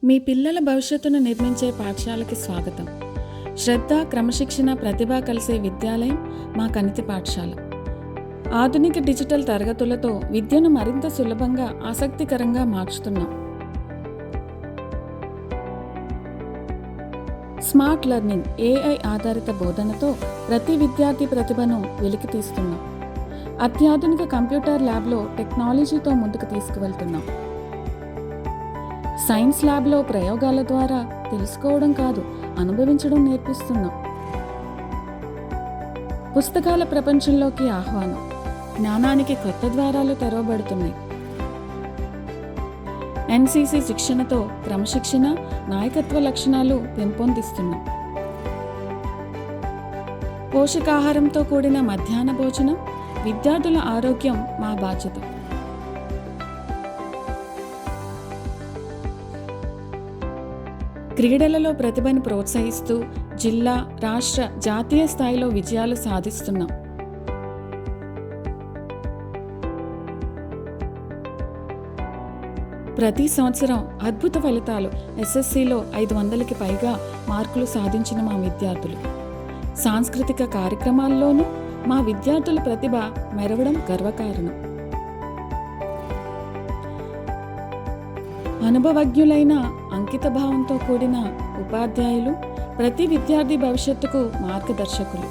మీ పిల్లల భవిష్యత్తును నిర్మించే పాఠశాలకి స్వాగతం. శ్రద్ధ, క్రమశిక్షణ, ప్రతిభ కలిసే విద్యాలయం మా కణితి పాఠశాల. ఆధునిక డిజిటల్ తరగతులతో విద్యను మరింత సులభంగా, ఆసక్తికరంగా మార్చుతున్నాం. స్మార్ట్ లెర్నింగ్, ఏఐ ఆధారిత బోధనతో ప్రతి విద్యార్థి ప్రతిభను వెలికితీస్తున్నాం. అత్యాధునిక కంప్యూటర్ ల్యాబ్లో టెక్నాలజీతో ముందుకు తీసుకువెళ్తున్నాం. సైన్స్ ల్యాబ్లో ప్రయోగాల ద్వారా తెలుసుకోవడం కాదు, అనుభవించడం నేర్పిస్తున్నాం. పుస్తకాల ప్రపంచంలోకి ఆహ్వానం, జ్ఞానానికి కొత్త ద్వారాలు తెరవబడుతున్నాయి. ఎన్సిసి శిక్షణతో క్రమశిక్షణ, నాయకత్వ లక్షణాలు పెంపొందిస్తున్నాం. పోషకాహారంతో కూడిన మధ్యాహ్న భోజనం, విద్యార్థుల ఆరోగ్యం మా బాధ్యత. క్రీడలలో ప్రతిభను ప్రోత్సహిస్తూ జిల్లా, రాష్ట్ర, జాతీయ స్థాయిలో విజయాలు సాధిస్తున్నాం. ప్రతి సంవత్సరం అద్భుత ఫలితాలు. ఎస్ఎస్సిలో 500కి పైగా మార్కులు సాధించిన మా విద్యార్థులు. సాంస్కృతిక కార్యక్రమాల్లోనూ మా విద్యార్థుల ప్రతిభ మెరవడం గర్వకారణం. అనుభవజ్ఞులైన, అంకిత భావంతో కూడిన ఉపాధ్యాయులు ప్రతి విద్యార్థి భవిష్యత్తుకు మార్గదర్శకులు.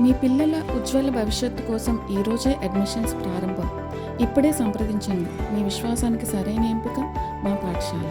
మీ పిల్లల ఉజ్వల భవిష్యత్తు కోసం ఈరోజే అడ్మిషన్స్ ప్రారంభం. ఇప్పుడే సంప్రదించండి. మీ విశ్వాసానికి సరైన ఎంపిక మా పాఠశాల.